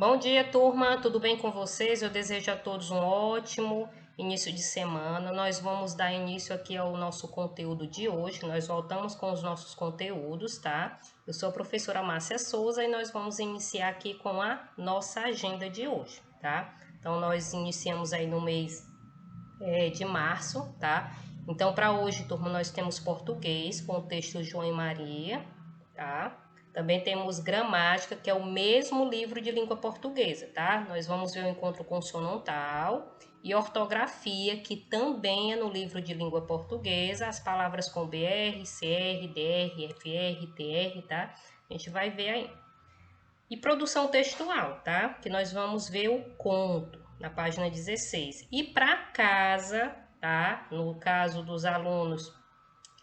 Bom dia, turma. Tudo bem com vocês? Eu desejo a todos um ótimo início de semana. Nós vamos dar início aqui ao nosso conteúdo de hoje. Nós voltamos com os nossos conteúdos, tá? Eu sou a professora Márcia Souza e nós vamos iniciar aqui com a nossa agenda de hoje, tá? Então, nós iniciamos aí no mês de março, tá? Então, para hoje, turma, nós temos português com o texto João e Maria, tá? Também temos gramática, que é o mesmo livro de língua portuguesa, tá? Nós vamos ver o encontro consonantal e ortografia, que também é no livro de língua portuguesa, as palavras com BR, CR, DR, FR, TR, tá? A gente vai ver aí. E produção textual, tá? Que nós vamos ver o conto na página 16. E para casa, tá? No caso dos alunos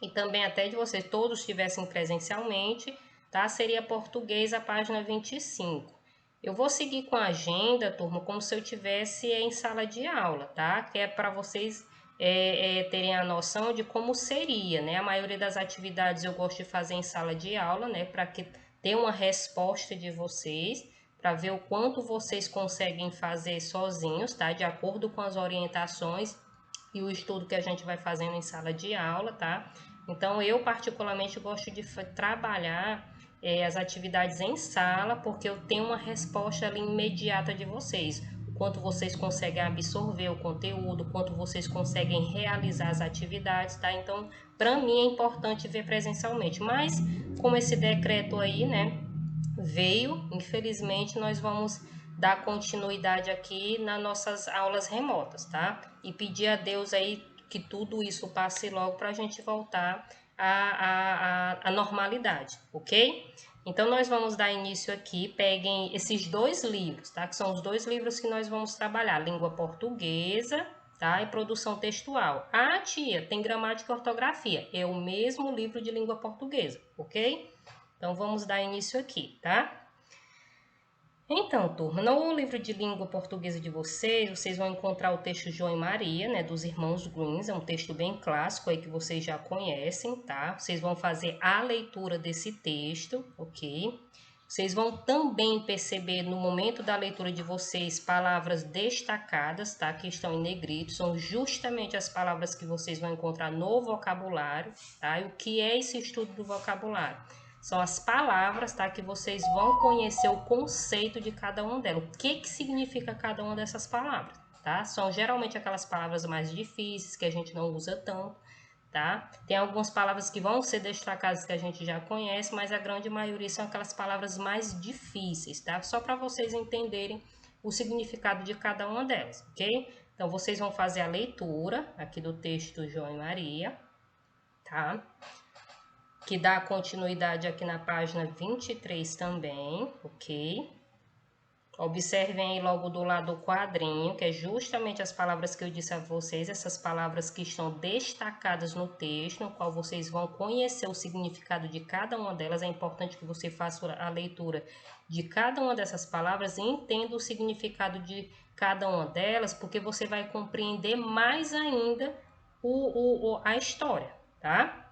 e também até de vocês todos estivessem presencialmente, tá? Seria português a página 25. Eu vou seguir com a agenda, turma, como se eu tivesse em sala de aula, tá? Que é para vocês terem a noção de como seria, né? A maioria das atividades eu gosto de fazer em sala de aula, né? Para que ter uma resposta de vocês, para ver o quanto vocês conseguem fazer sozinhos, tá? De acordo com as orientações e o estudo que a gente vai fazendo em sala de aula, tá? Então, eu particularmente gosto de trabalhar as atividades em sala, porque eu tenho uma resposta ali imediata de vocês. O quanto vocês conseguem absorver o conteúdo, o quanto vocês conseguem realizar as atividades, tá? Então, para mim é importante ver presencialmente. Mas, como esse decreto aí, né, veio, infelizmente, nós vamos dar continuidade aqui nas nossas aulas remotas, tá? E pedir a Deus aí que tudo isso passe logo para a gente voltar à normalidade, ok? Então, nós vamos dar início aqui, peguem esses dois livros, tá? Que são os dois livros que nós vamos trabalhar, língua portuguesa, tá? E produção textual. Ah, tia, tem gramática e ortografia. É o mesmo livro de língua portuguesa, ok? Então, vamos dar início aqui, tá? Então, turma, no livro de língua portuguesa de vocês vão encontrar o texto João e Maria, né, dos irmãos Greens, é um texto bem clássico aí que vocês já conhecem, tá? Vocês vão fazer a leitura desse texto, ok? Vocês vão também perceber no momento da leitura de vocês palavras destacadas, tá? Que estão em negrito, são justamente as palavras que vocês vão encontrar no vocabulário, tá? E o que é esse estudo do vocabulário? São as palavras, tá? Que vocês vão conhecer o conceito de cada uma delas. O que significa cada uma dessas palavras, tá? São geralmente aquelas palavras mais difíceis que a gente não usa tanto, tá? Tem algumas palavras que vão ser destacadas que a gente já conhece, mas a grande maioria são aquelas palavras mais difíceis, tá? Só para vocês entenderem o significado de cada uma delas, ok? Então, vocês vão fazer a leitura aqui do texto João e Maria, tá? Que dá continuidade aqui na página 23 também, ok? Observem aí logo do lado o quadrinho, que é justamente as palavras que eu disse a vocês, essas palavras que estão destacadas no texto, no qual vocês vão conhecer o significado de cada uma delas. É importante que você faça a leitura de cada uma dessas palavras e entenda o significado de cada uma delas, porque você vai compreender mais ainda a história, tá?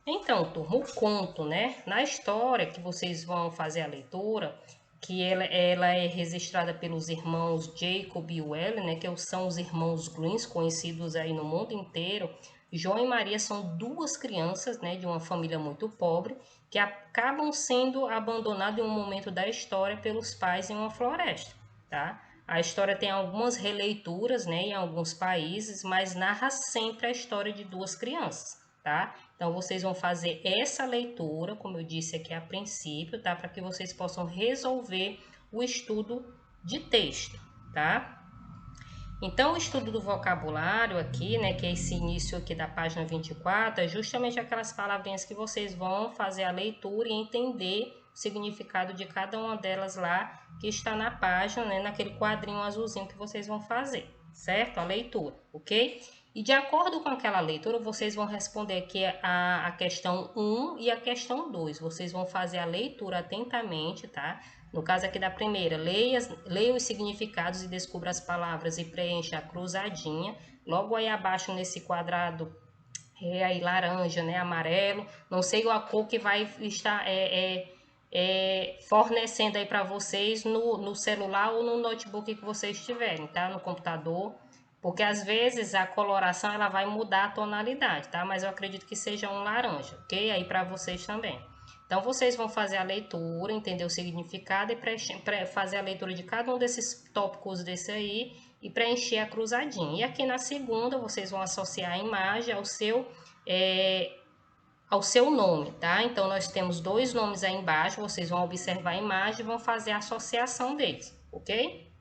Então, turma, o conto, né? Na história que vocês vão fazer a leitura, que ela é registrada pelos irmãos Jacob e Welly, né? Que são os irmãos Greens, conhecidos aí no mundo inteiro. João e Maria são duas crianças, né? De uma família muito pobre, que acabam sendo abandonadas em um momento da história pelos pais em uma floresta, tá? A história tem algumas releituras, né? Em alguns países, mas narra sempre a história de duas crianças, tá? Então, vocês vão fazer essa leitura, como eu disse aqui a princípio, tá? Para que vocês possam resolver o estudo de texto, tá? Então, o estudo do vocabulário aqui, né, que é esse início aqui da página 24, é justamente aquelas palavrinhas que vocês vão fazer a leitura e entender o significado de cada uma delas lá, que está na página, né, naquele quadrinho azulzinho que vocês vão fazer, certo? A leitura, ok? E de acordo com aquela leitura, vocês vão responder aqui a questão 1 e a questão 2. Vocês vão fazer a leitura atentamente, tá? No caso aqui da primeira, leia os significados e descubra as palavras e preencha a cruzadinha. Logo aí abaixo nesse quadrado aí laranja, né, amarelo, não sei a cor que vai estar fornecendo aí para vocês no celular ou no notebook que vocês tiverem, tá? No computador, porque às vezes a coloração ela vai mudar a tonalidade, tá? Mas eu acredito que seja um laranja, ok? Aí para vocês também. Então vocês vão fazer a leitura, entender o significado e fazer a leitura de cada um desses tópicos desse aí e preencher a cruzadinha. E aqui na segunda vocês vão associar a imagem ao seu nome, tá? Então nós temos dois nomes aí embaixo, vocês vão observar a imagem e vão fazer a associação deles, ok?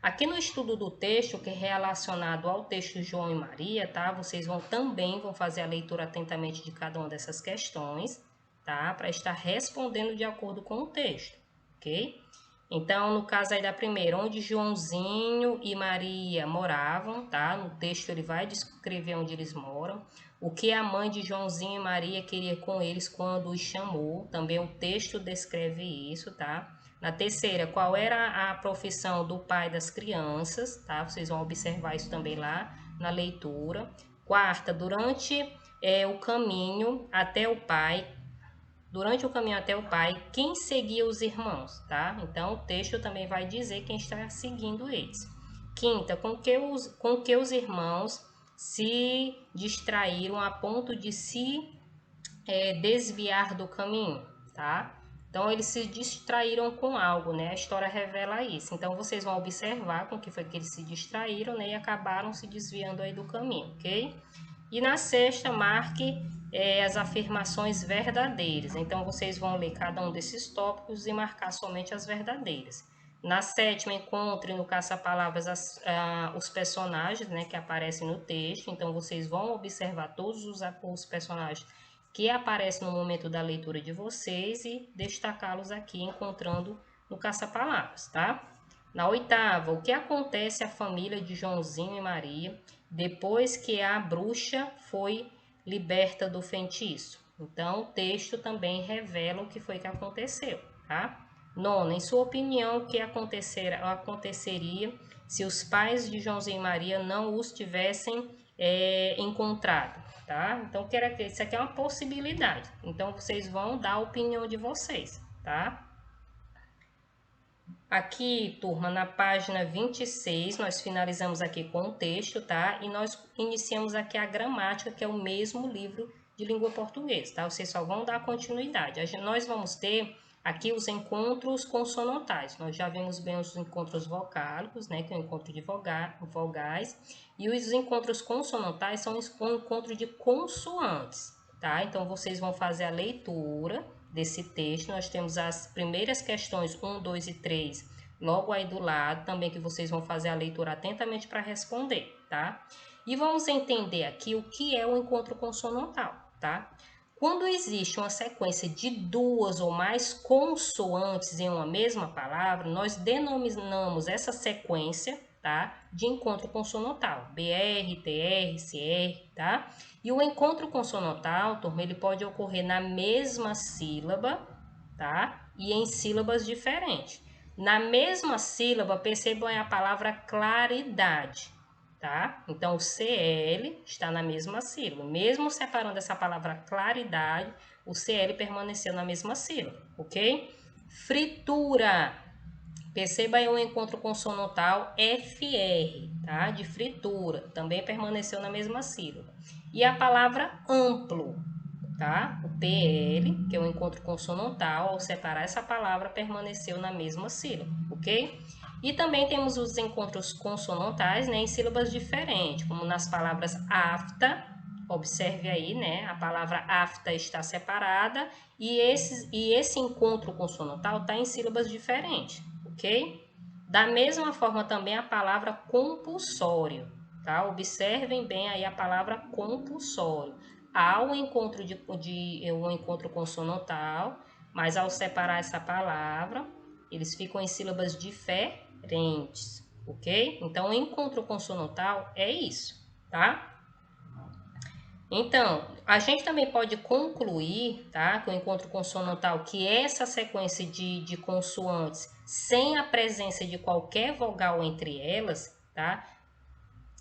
Aqui no estudo do texto, que é relacionado ao texto João e Maria, tá? Vocês também vão fazer a leitura atentamente de cada uma dessas questões, tá? Para estar respondendo de acordo com o texto, ok? Então, no caso aí da primeira, onde Joãozinho e Maria moravam, tá? No texto ele vai descrever onde eles moram. O que a mãe de Joãozinho e Maria queria com eles quando os chamou, também o texto descreve isso, tá? Na terceira, qual era a profissão do pai das crianças, tá? Vocês vão observar isso também lá na leitura. Quarta, durante o caminho até o pai, quem seguia os irmãos, tá? Então, o texto também vai dizer quem está seguindo eles. Quinta, com que os irmãos se distraíram a ponto de se desviar do caminho, tá? Então, eles se distraíram com algo, né? A história revela isso. Então, vocês vão observar com que foi que eles se distraíram, né? E acabaram se desviando aí do caminho, ok? E na sexta, marque as afirmações verdadeiras. Então, vocês vão ler cada um desses tópicos e marcar somente as verdadeiras. Na sétima, encontre no caça-palavras os personagens, né, que aparecem no texto. Então, vocês vão observar todos os personagens que aparecem no momento da leitura de vocês e destacá-los aqui, encontrando no caça-palavras, tá? Na oitava, o que acontece à família de Joãozinho e Maria depois que a bruxa foi liberta do feitiço? Então, o texto também revela o que foi que aconteceu, tá? Nona, em sua opinião, o que aconteceria se os pais de Joãozinho e Maria não os tivessem encontrado, tá? Então, isso aqui é uma possibilidade. Então, vocês vão dar a opinião de vocês, tá? Aqui, turma, na página 26, nós finalizamos aqui com o texto, tá? E nós iniciamos aqui a gramática, que é o mesmo livro de língua portuguesa, tá? Vocês só vão dar continuidade. Nós vamos ter aqui os encontros consonantais. Nós já vimos bem os encontros vocálicos, né? Que é o encontro de vogais. E os encontros consonantais são o encontro de consoantes, tá? Então, vocês vão fazer a leitura desse texto. Nós temos as primeiras questões 1, 2 e 3 logo aí do lado, também que vocês vão fazer a leitura atentamente para responder, tá? E vamos entender aqui o que é o encontro consonantal, tá? Quando existe uma sequência de duas ou mais consoantes em uma mesma palavra, nós denominamos essa sequência, tá, de encontro consonantal, BR, TR, CR, tá? E o encontro consonantal, turma, ele pode ocorrer na mesma sílaba, tá? E em sílabas diferentes. Na mesma sílaba, percebam a palavra claridade, tá? Então, o CL está na mesma sílaba. Mesmo separando essa palavra claridade, o CL permaneceu na mesma sílaba, ok? Fritura. Perceba aí o encontro consonantal FR, tá? De fritura, também permaneceu na mesma sílaba. E a palavra amplo, tá? O PL, que é o encontro consonantal, ao separar essa palavra, permaneceu na mesma sílaba, ok? E também temos os encontros consonantais, né, em sílabas diferentes, como nas palavras afta, observe aí, né, a palavra afta está separada e esse encontro consonantal está em sílabas diferentes, ok? Da mesma forma também a palavra compulsório, tá? Observem bem aí a palavra compulsório. Há um encontro consonantal, mas ao separar essa palavra, eles ficam em sílabas diferentes, ok? Então, o encontro consonantal é isso, tá? Então, a gente também pode concluir, tá, com o encontro consonantal, que essa sequência de consoantes, sem a presença de qualquer vogal entre elas, tá,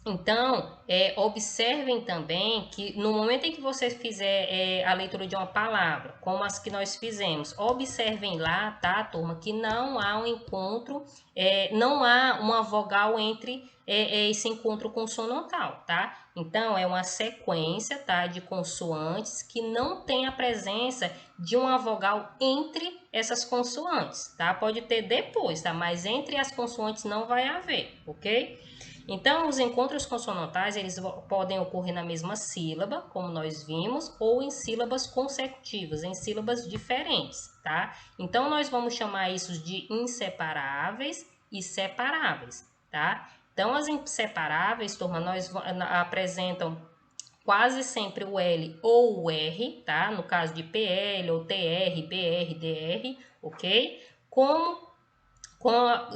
Então, observem também que no momento em que você fizer a leitura de uma palavra, como as que nós fizemos, observem lá, tá, turma, que não há um encontro, não há uma vogal entre esse encontro consonantal, tá? Então, é uma sequência, tá, de consoantes que não tem a presença de uma vogal entre essas consoantes, tá? Pode ter depois, tá? Mas entre as consoantes não vai haver, ok? Então, os encontros consonantais, eles podem ocorrer na mesma sílaba, como nós vimos, ou em sílabas consecutivas, em sílabas diferentes, tá? Então, nós vamos chamar isso de inseparáveis e separáveis, tá? Então, as inseparáveis, turma, nós apresentam quase sempre o L ou o R, tá? No caso de PL ou TR, BR, DR, ok?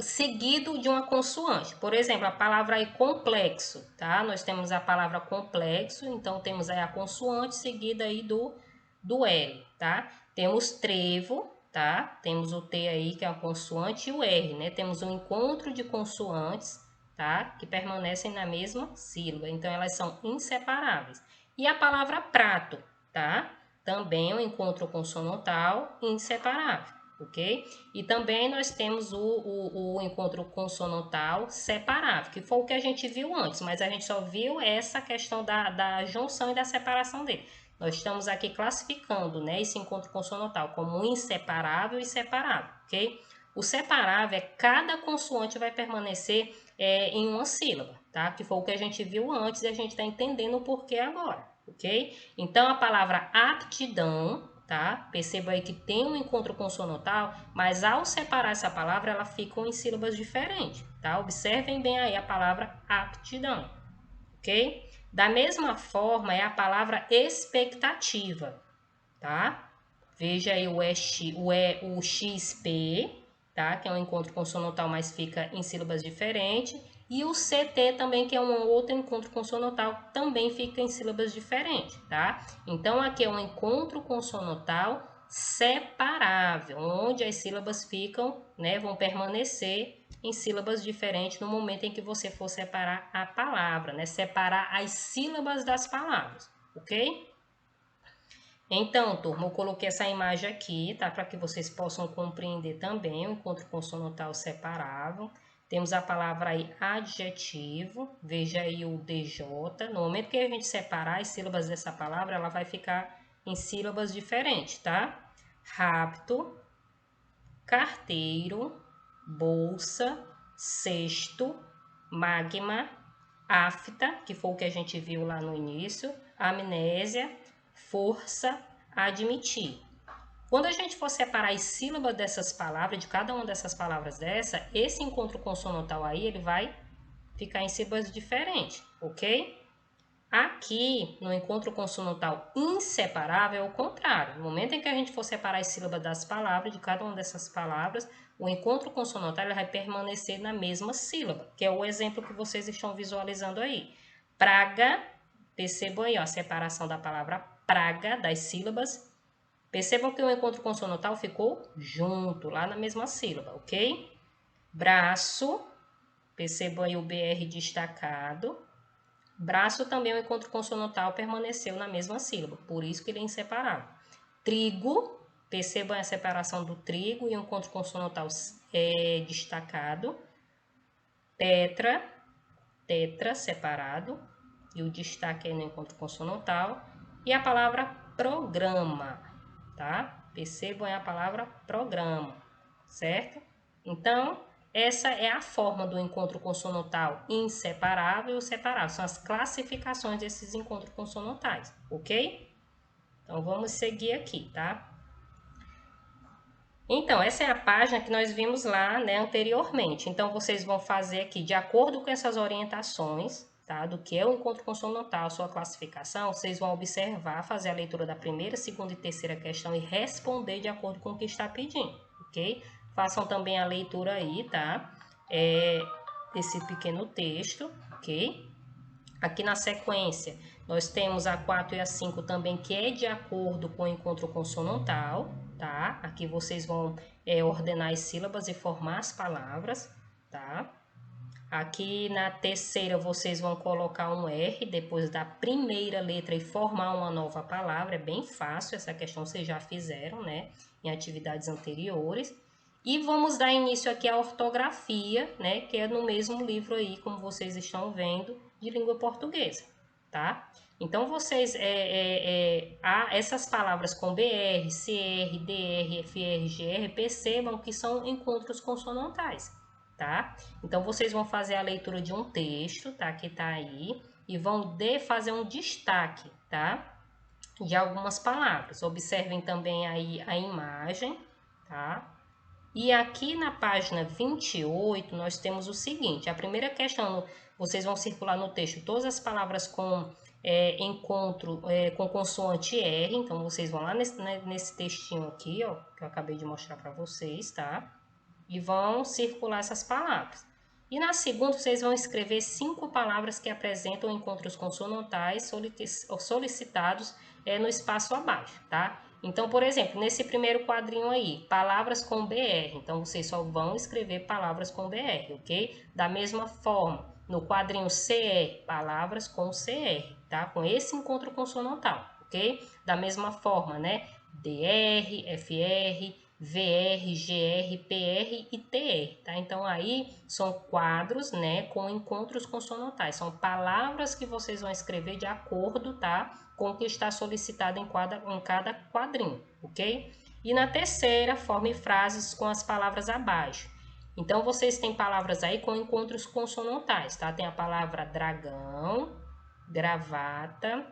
Seguido de uma consoante. Por exemplo, a palavra aí complexo, tá? Nós temos a palavra complexo, então temos aí a consoante seguida aí do L, tá? Temos trevo, tá? Temos o T aí, que é a consoante, e o R, né? Temos um encontro de consoantes, tá? Que permanecem na mesma sílaba, então elas são inseparáveis. E a palavra prato, tá? Também um encontro consonantal inseparável, ok? E também nós temos o encontro consonantal separável, que foi o que a gente viu antes, mas a gente só viu essa questão da junção e da separação dele. Nós estamos aqui classificando, né, esse encontro consonantal como inseparável e separável, ok? O separável é cada consoante vai permanecer em uma sílaba, tá? Que foi o que a gente viu antes e a gente está entendendo o porquê agora, ok? Então, a palavra aptidão, tá? Perceba aí que tem um encontro consonantal, mas ao separar essa palavra, ela fica em sílabas diferentes, tá? Observem bem aí a palavra aptidão, ok? Da mesma forma, é a palavra expectativa, tá? Veja aí o XP, tá? Que é um encontro consonantal, mas fica em sílabas diferentes. E o CT também, que é um outro encontro consonantal, também fica em sílabas diferentes, tá? Então, aqui é um encontro consonantal separável, onde as sílabas ficam, né, vão permanecer em sílabas diferentes no momento em que você for separar a palavra, né? Separar as sílabas das palavras, ok? Então, turma, eu coloquei essa imagem aqui, tá? Para que vocês possam compreender também o encontro consonantal separável. Temos a palavra aí adjetivo, veja aí o DJ. No momento que a gente separar as sílabas dessa palavra, ela vai ficar em sílabas diferentes, tá? Rapto, carteiro, bolsa, cesto, magma, afta, que foi o que a gente viu lá no início, amnésia, força, admitir. Quando a gente for separar as sílabas dessas palavras, de cada uma dessas palavras esse encontro consonantal aí, ele vai ficar em sílabas diferentes, ok? Aqui, no encontro consonantal inseparável, é o contrário. No momento em que a gente for separar as sílabas das palavras, de cada uma dessas palavras, o encontro consonantal ele vai permanecer na mesma sílaba, que é o exemplo que vocês estão visualizando aí. Praga, percebam aí ó, a separação da palavra praga das sílabas. Percebam que o encontro consonantal ficou junto, lá na mesma sílaba, ok? Braço, percebam aí o BR destacado. Braço também, o encontro consonantal permaneceu na mesma sílaba, por isso que ele é inseparável. Trigo, percebam a separação do trigo e o encontro consonantal destacado. Tetra, tetra separado e o destaque aí no encontro consonantal. E a palavra programa, tá? Percebam a palavra programa, certo? Então, essa é a forma do encontro consonantal inseparável ou separável. São as classificações desses encontros consonantais, ok? Então, vamos seguir aqui, tá? Então, essa é a página que nós vimos lá, né, anteriormente. Então, vocês vão fazer aqui, de acordo com essas orientações, tá, do que é o encontro consonantal, sua classificação, vocês vão observar, fazer a leitura da primeira, segunda e terceira questão e responder de acordo com o que está pedindo, ok? Façam também a leitura aí, tá, desse pequeno texto, ok? Aqui na sequência, nós temos a 4 e a 5 também, que é de acordo com o encontro consonantal, tá? Aqui vocês vão ordenar as sílabas e formar as palavras, tá? Aqui na terceira vocês vão colocar um R depois da primeira letra e formar uma nova palavra. É bem fácil, essa questão vocês já fizeram, né, em atividades anteriores. E vamos dar início aqui à ortografia, né, que é no mesmo livro aí, como vocês estão vendo, de língua portuguesa, tá? Então, vocês, essas palavras com BR, CR, DR, FR, GR, percebam que são encontros consonantais, tá? Então, vocês vão fazer a leitura de um texto, tá? Que tá aí, e vão fazer um destaque, tá? De algumas palavras. Observem também aí a imagem, tá? E aqui na página 28, nós temos o seguinte, a primeira questão, vocês vão circular no texto todas as palavras com encontro com consoante R, então vocês vão lá nesse textinho aqui, ó, que eu acabei de mostrar para vocês, tá? E vão circular essas palavras. E na segunda, vocês vão escrever 5 palavras que apresentam encontros consonantais solicitados no espaço abaixo, tá? Então, por exemplo, nesse primeiro quadrinho aí, palavras com BR. Então, vocês só vão escrever palavras com BR, ok? Da mesma forma, no quadrinho CR, palavras com CR, tá? Com esse encontro consonantal, ok? Da mesma forma, né? DR, FR, VR, GR, PR e TR, tá? Então, aí são quadros, né, com encontros consonantais. São palavras que vocês vão escrever de acordo, tá, com o que está solicitado em cada quadrinho, ok? E na terceira, forme frases com as palavras abaixo. Então, vocês têm palavras aí com encontros consonantais, tá? Tem a palavra dragão, gravata,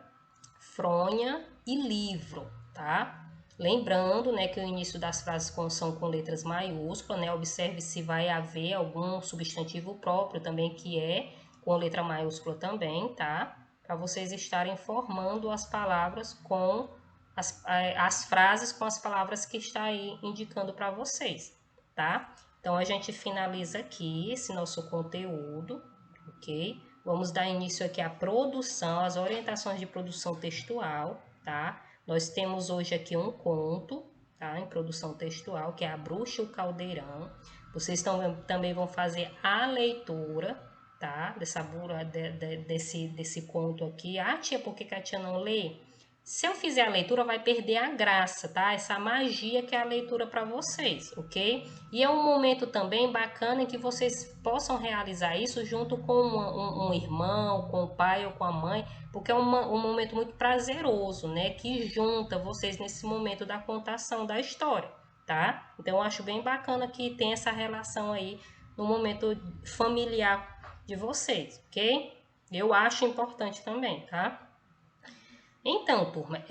fronha e livro, tá? Lembrando, né, que o início das frases são com letras maiúsculas, né? Observe se vai haver algum substantivo próprio também que é com letra maiúscula também, tá? Para vocês estarem formando as palavras com as frases com as palavras que está aí indicando para vocês, tá? Então, a gente finaliza aqui esse nosso conteúdo, ok? Vamos dar início aqui à produção, às orientações de produção textual, tá? Nós temos hoje aqui um conto, tá? Em produção textual, que é A Bruxa e o Caldeirão. Vocês também vão fazer a leitura, tá? Desse conto aqui. Ah, tia, por que a tia não lê? Se eu fizer a leitura, vai perder a graça, tá? Essa magia que é a leitura para vocês, ok? E é um momento também bacana em que vocês possam realizar isso junto com um irmão, com o pai ou com a mãe, porque é um momento muito prazeroso, né? Que junta vocês nesse momento da contação da história, tá? Então, eu acho bem bacana que tem essa relação aí no momento familiar de vocês, ok? Eu acho importante também, tá? Então, turma,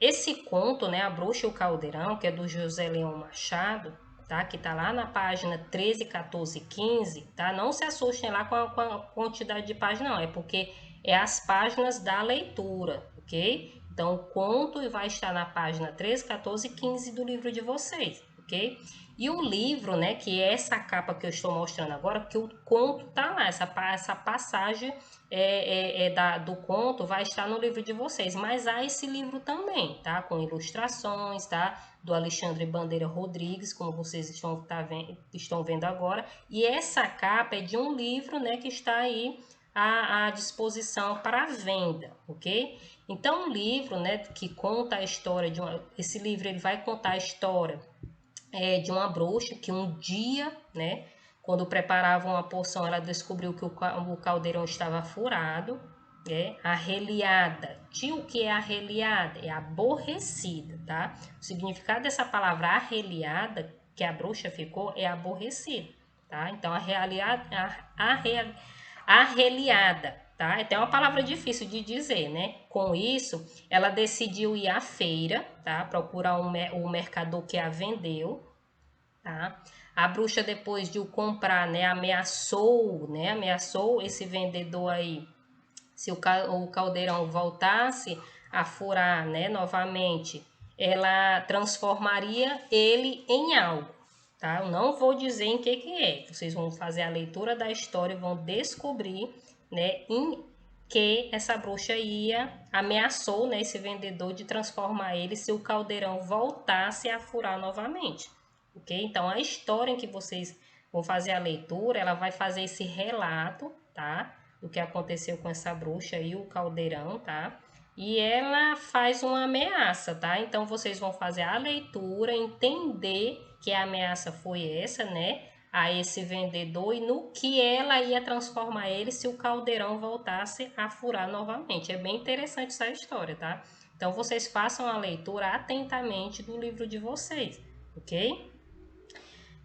esse conto, né, A Bruxa e o Caldeirão, que é do José Leão Machado, tá? Que tá lá na página 13, 14 e 15, tá? Não se assustem lá com a quantidade de páginas, não, é porque é as páginas da leitura, ok? Então, o conto vai estar na página 13, 14 e 15 do livro de vocês, ok? E o livro, né, que é essa capa que eu estou mostrando agora, porque o conto tá lá, essa passagem do conto vai estar no livro de vocês, mas há esse livro também, tá? Com ilustrações, tá? Do Alexandre Bandeira Rodrigues, como vocês estão vendo agora. E essa capa é de um livro, né, que está aí à disposição para venda, ok? Então, um livro, né, que conta a história esse livro ele vai contar a história de uma bruxa que um dia, né, quando preparava uma poção, ela descobriu que o caldeirão estava furado, né? Arreliada. O que é arreliada? É aborrecida, tá? O significado dessa palavra arreliada, que a bruxa ficou, é aborrecida, tá? Então, arreliada, tá? É até uma palavra difícil de dizer, né? Com isso, ela decidiu ir à feira, tá? Procurar o mercador que a vendeu, tá? A bruxa, depois de o comprar, né, ameaçou esse vendedor aí, se o caldeirão voltasse a furar, né, novamente, ela transformaria ele em algo, tá? Eu não vou dizer em que é. Vocês vão fazer a leitura da história e vão descobrir, né, em que essa bruxa ameaçou, né, esse vendedor de transformar ele se o caldeirão voltasse a furar novamente, ok? Então, a história em que vocês vão fazer a leitura, ela vai fazer esse relato, tá? Do que aconteceu com essa bruxa e o caldeirão, tá? E ela faz uma ameaça, tá? Então vocês vão fazer a leitura, entender que a ameaça foi essa, né? A esse vendedor e no que ela ia transformar ele se o caldeirão voltasse a furar novamente. É bem interessante essa história, tá? Então vocês façam a leitura atentamente do livro de vocês, ok?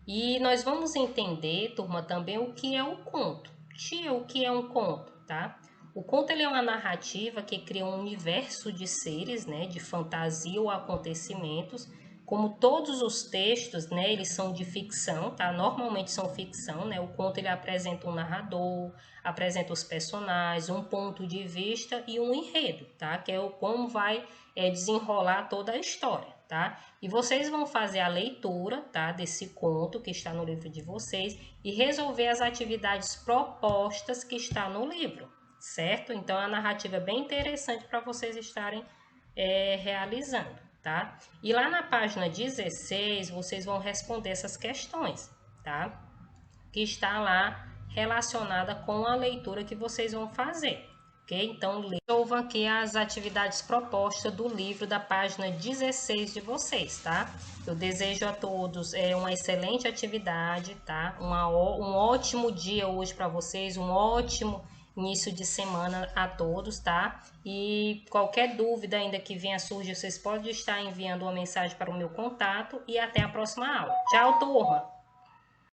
E nós vamos entender, turma, também o que é o conto. Tia, o que é um conto, tá? O conto ele é uma narrativa que cria um universo de seres, né, de fantasia ou acontecimentos. Como todos os textos, né, eles são de ficção, tá? Normalmente são ficção, né? O conto ele apresenta um narrador, apresenta os personagens, um ponto de vista e um enredo, tá? Que é o como vai desenrolar toda a história, tá? E vocês vão fazer a leitura, tá, desse conto que está no livro de vocês e resolver as atividades propostas que está no livro, certo? Então a narrativa é bem interessante para vocês estarem realizando, tá? E lá na página 16 vocês vão responder essas questões, tá? Que está lá relacionada com a leitura que vocês vão fazer. Ok? Então, resolvam aqui as atividades propostas do livro da página 16 de vocês, tá? Eu desejo a todos uma excelente atividade, tá? Um ótimo dia hoje para vocês, um ótimo início de semana a todos, tá? E qualquer dúvida ainda que venha a surgir, vocês podem estar enviando uma mensagem para o meu contato e até a próxima aula. Tchau, turma!